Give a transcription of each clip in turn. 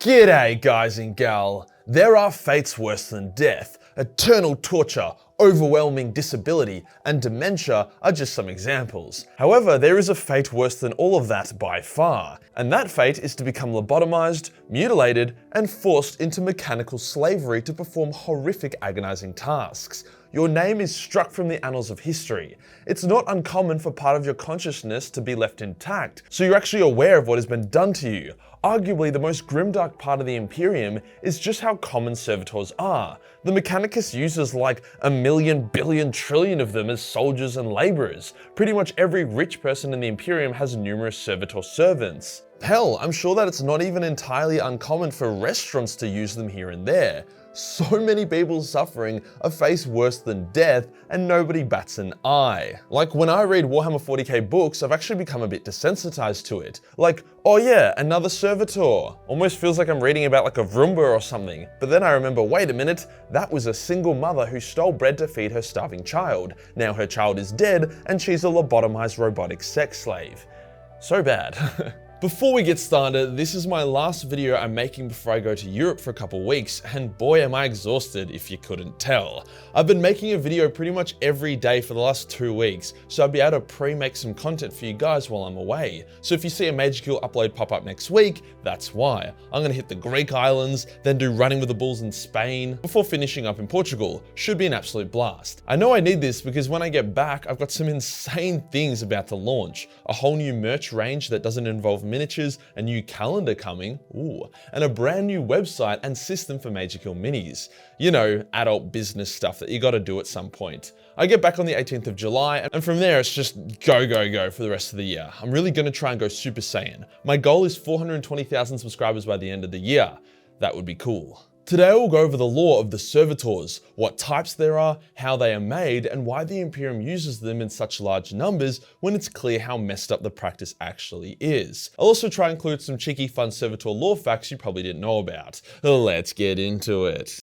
G'day guys and gal. There are fates worse than death. Eternal torture, overwhelming disability, and dementia are just some examples. However, there is a fate worse than all of that by far, and that fate is to become lobotomized, mutilated, and forced into mechanical slavery to perform horrific, agonizing tasks. Your name is struck from the annals of history. It's not uncommon for part of your consciousness to be left intact, so you're actually aware of what has been done to you. Arguably, the most grimdark part of the Imperium is just how common servitors are. The Mechanicus uses like 1,000,000,000 billion trillion of them as soldiers and laborers. Pretty much every rich person in the Imperium has numerous servitor servants. Hell, I'm sure that it's not even entirely uncommon for restaurants to use them here and there. So many people suffering a fate worse than death, and nobody bats an eye. Like when I read Warhammer 40k books, I've actually become a bit desensitized to it. Like, oh yeah, another servitor. Almost feels like I'm reading about like a Vroomba or something. But then I remember, wait a minute, that was a single mother who stole bread to feed her starving child. Now her child is dead, and she's a lobotomized robotic sex slave. So bad. Before we get started, this is my last video I'm making before I go to Europe for a couple weeks, and boy am I exhausted if you couldn't tell. I've been making a video pretty much every day for the last 2 weeks, so I'll be able to pre-make some content for you guys while I'm away. So if you see a Majorkill upload pop up next week, that's why. I'm gonna hit the Greek islands, then do Running with the Bulls in Spain, before finishing up in Portugal. Should be an absolute blast. I know I need this because when I get back, I've got some insane things about to launch. A whole new merch range that doesn't involve miniatures, a new calendar coming, and a brand new website and system for Majorkill minis. You know, adult business stuff that you gotta do at some point. I get back on the 18th of July, and from there it's just go, go, go for the rest of the year. I'm really gonna try and go Super Saiyan. My goal is 420,000 subscribers by the end of the year. That would be cool. Today we'll go over the lore of the servitors, what types there are, how they are made, and why the Imperium uses them in such large numbers when it's clear how messed up the practice actually is. I'll also try and include some cheeky fun servitor lore facts you probably didn't know about. Let's get into it.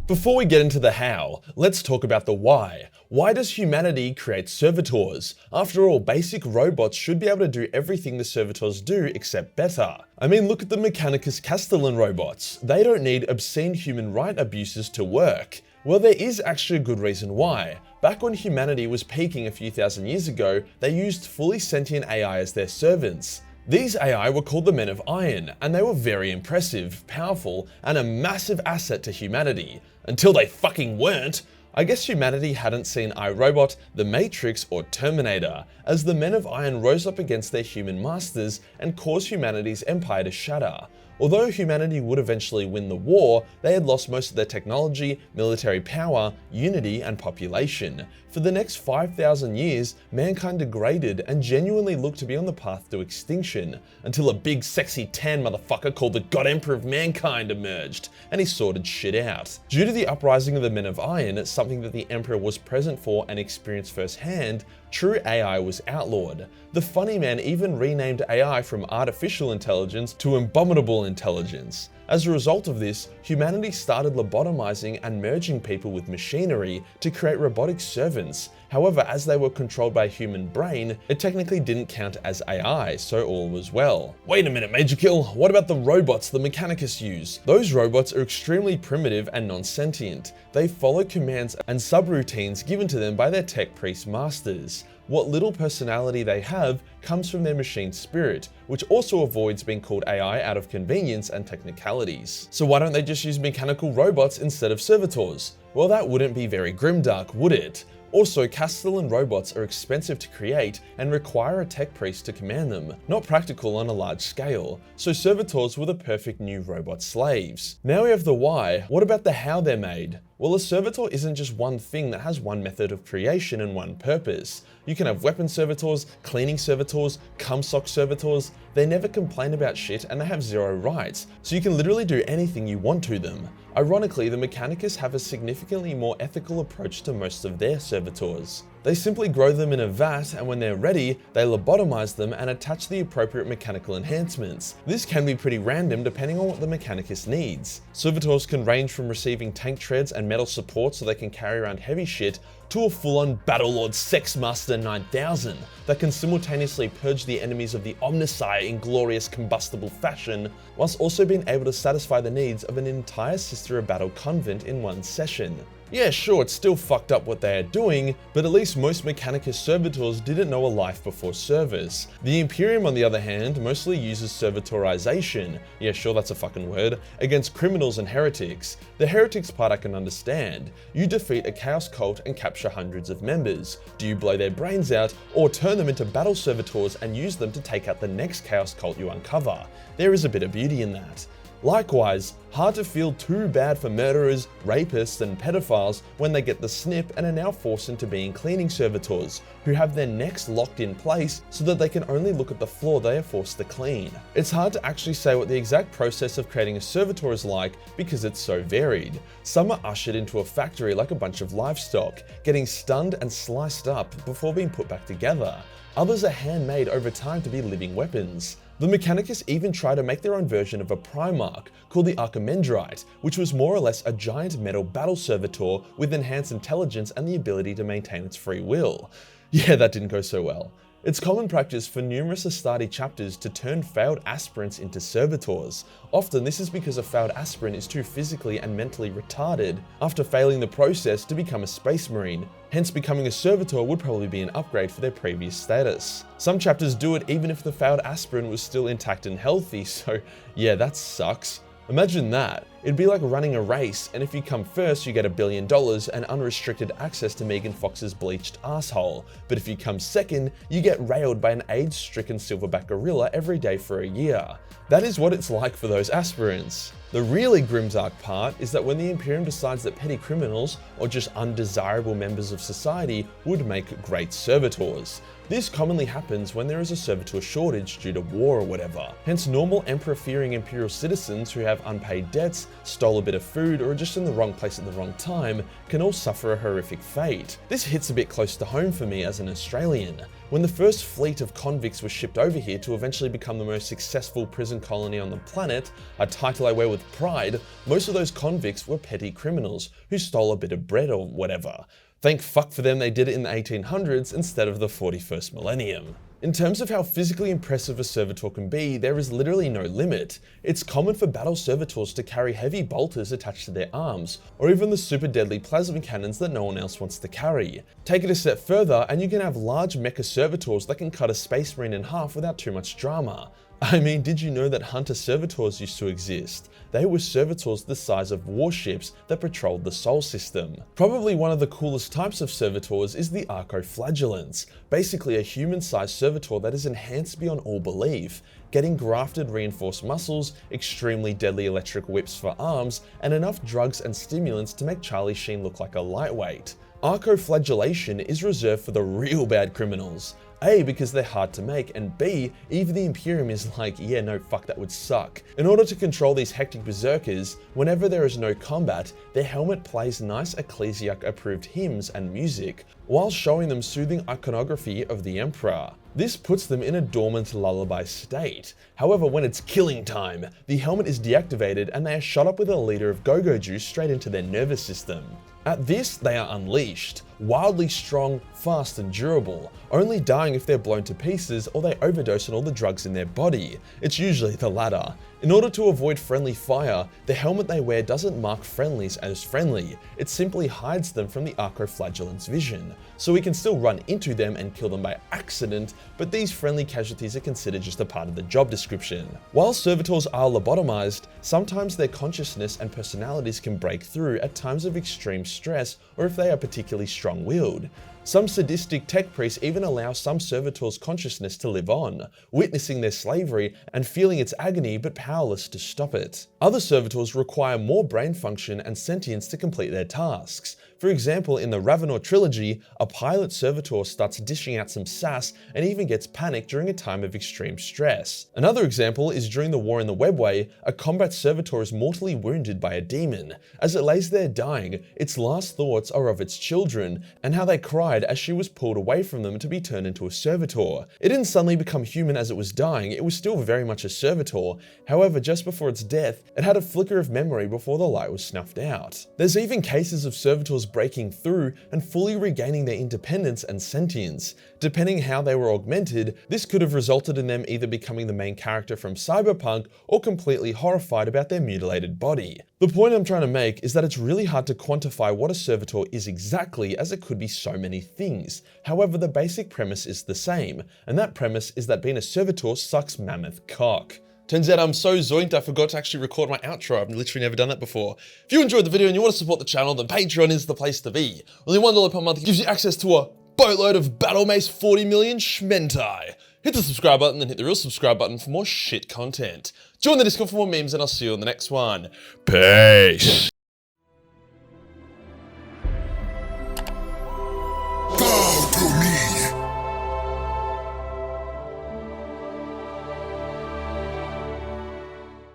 Before we get into the how, let's talk about the why. Why does humanity create servitors? After all, basic robots should be able to do everything the servitors do except better. I mean, look at the Mechanicus Castellan robots. They don't need obscene human right abuses to work. Well, there is actually a good reason why. Back when humanity was peaking a few thousand years ago, they used fully sentient AI as their servants. These AI were called the Men of Iron, and they were very impressive, powerful, and a massive asset to humanity. Until they fucking weren't. I guess humanity hadn't seen iRobot, The Matrix, or Terminator, as the Men of Iron rose up against their human masters and caused humanity's empire to shatter. Although humanity would eventually win the war, they had lost most of their technology, military power, unity, and population. For the next 5,000 years, mankind degraded and genuinely looked to be on the path to extinction, until a big sexy tan motherfucker called the God Emperor of Mankind emerged, and he sorted shit out. Due to the uprising of the Men of Iron, something that the Emperor was present for and experienced firsthand, true AI was outlawed. The funny man even renamed AI from artificial intelligence to abominable intelligence. As a result of this, humanity started lobotomizing and merging people with machinery to create robotic servants. However, as they were controlled by a human brain, it technically didn't count as AI, so all was well. Wait a minute, Majorkill, what about the robots the Mechanicus use? Those robots are extremely primitive and non-sentient. They follow commands and subroutines given to them by their tech priest masters. What little personality they have comes from their machine spirit, which also avoids being called AI out of convenience and technicalities. So why don't they just use mechanical robots instead of servitors? Well, that wouldn't be very grimdark, would it? Also, Castellan robots are expensive to create and require a tech priest to command them, not practical on a large scale, so servitors were the perfect new robot slaves. Now we have the why, what about the how they're made? Well, a servitor isn't just one thing that has one method of creation and one purpose. You can have weapon servitors, cleaning servitors, cum-sock servitors. They never complain about shit and they have zero rights, so you can literally do anything you want to them. Ironically, the Mechanicus have a significantly more ethical approach to most of their servitors. They simply grow them in a vat, and when they're ready, they lobotomize them and attach the appropriate mechanical enhancements. This can be pretty random depending on what the Mechanicus needs. Servitors can range from receiving tank treads and metal support so they can carry around heavy shit, to a full-on Battlelord Sexmaster 9000 that can simultaneously purge the enemies of the Omnissiah in glorious combustible fashion, whilst also being able to satisfy the needs of an entire Sister of Battle convent in one session. Yeah, sure, it's still fucked up what they are doing, but at least most Mechanicus servitors didn't know a life before service. The Imperium, on the other hand, mostly uses servitorization, yeah sure that's a fucking word, against criminals and heretics. The heretics part I can understand. You defeat a chaos cult and capture hundreds of members. Do you blow their brains out, or turn them into battle servitors and use them to take out the next chaos cult you uncover? There is a bit of beauty in that. Likewise, hard to feel too bad for murderers, rapists, and pedophiles when they get the snip and are now forced into being cleaning servitors, who have their necks locked in place so that they can only look at the floor they are forced to clean. It's hard to actually say what the exact process of creating a servitor is like because it's so varied. Some are ushered into a factory like a bunch of livestock, getting stunned and sliced up before being put back together. Others are handmade over time to be living weapons. The Mechanicus even try to make their own version of a Primarch called the Archimandrite, which was more or less a giant metal battle servitor with enhanced intelligence and the ability to maintain its free will. Yeah, that didn't go so well. It's common practice for numerous Astarte chapters to turn failed aspirants into servitors. Often this is because a failed aspirant is too physically and mentally retarded after failing the process to become a space marine. Hence becoming a servitor would probably be an upgrade for their previous status. Some chapters do it even if the failed aspirant was still intact and healthy, so yeah, that sucks. Imagine that. It'd be like running a race, and if you come first, you get $1 billion and unrestricted access to Megan Fox's bleached asshole. But if you come second, you get railed by an age-stricken silverback gorilla every day for a year. That is what it's like for those aspirants. The really Grimdark part is that when the Imperium decides that petty criminals, or just undesirable members of society, would make great servitors. This commonly happens when there is a servitor shortage due to war or whatever. Hence normal emperor-fearing imperial citizens who have unpaid debts, stole a bit of food, or are just in the wrong place at the wrong time can all suffer a horrific fate. This hits a bit close to home for me as an Australian. When the first fleet of convicts was shipped over here to eventually become the most successful prison colony on the planet, a title I wear with pride, most of those convicts were petty criminals who stole a bit of bread or whatever. Thank fuck for them they did it in the 1800s instead of the 41st millennium. In terms of how physically impressive a servitor can be, there is literally no limit. It's common for battle servitors to carry heavy bolters attached to their arms, or even the super deadly plasma cannons that no one else wants to carry. Take it a step further and you can have large mecha servitors that can cut a space marine in half without too much drama. I mean, did you know that hunter servitors used to exist? They were servitors the size of warships that patrolled the Sol system. Probably one of the coolest types of servitors is the Archoflagellants, basically a human-sized servitor that is enhanced beyond all belief, getting grafted reinforced muscles, extremely deadly electric whips for arms, and enough drugs and stimulants to make Charlie Sheen look like a lightweight. Archoflagellation is reserved for the real bad criminals. A, because they're hard to make, and B, even the Imperium is like, yeah, no, fuck, that would suck. In order to control these hectic berserkers, whenever there is no combat, their helmet plays nice Ecclesiarch-approved hymns and music, while showing them soothing iconography of the Emperor. This puts them in a dormant lullaby state. However, when it's killing time, the helmet is deactivated and they are shot up with a liter of go-go juice straight into their nervous system. At this, they are unleashed, wildly strong, fast and durable, only dying if they're blown to pieces or they overdose on all the drugs in their body. It's usually the latter. In order to avoid friendly fire, the helmet they wear doesn't mark friendlies as friendly, it simply hides them from the Archoflagellant's vision, so we can still run into them and kill them by accident, but these friendly casualties are considered just a part of the job description. While servitors are lobotomized, sometimes their consciousness and personalities can break through at times of extreme stress or if they are particularly strong-willed. Some sadistic tech priests even allow some servitors' consciousness to live on, witnessing their slavery and feeling its agony but powerless to stop it. Other servitors require more brain function and sentience to complete their tasks. For example, in the Ravenor trilogy, a pilot servitor starts dishing out some sass and even gets panicked during a time of extreme stress. Another example is during the War in the Webway, a combat servitor is mortally wounded by a demon. As it lays there dying, its last thoughts are of its children and how they cry died as she was pulled away from them to be turned into a servitor. It didn't suddenly become human as it was dying, it was still very much a servitor. However, just before its death, it had a flicker of memory before the light was snuffed out. There's even cases of servitors breaking through and fully regaining their independence and sentience. Depending how they were augmented, this could have resulted in them either becoming the main character from Cyberpunk or completely horrified about their mutilated body. The point I'm trying to make is that it's really hard to quantify what a servitor is exactly, as it could be so many things. However, the basic premise is the same, and that premise is that being a servitor sucks mammoth cock. Turns out I'm so zoinked I forgot to actually record my outro. I've literally never done that before. If you enjoyed the video and you want to support the channel, then Patreon is the place to be. Only $1 per month gives you access to a boatload of Battle Mace 40 million schmentai. Hit the subscribe button and hit the real subscribe button for more shit content. Join the Discord for more memes and I'll see you on the next one. Peace.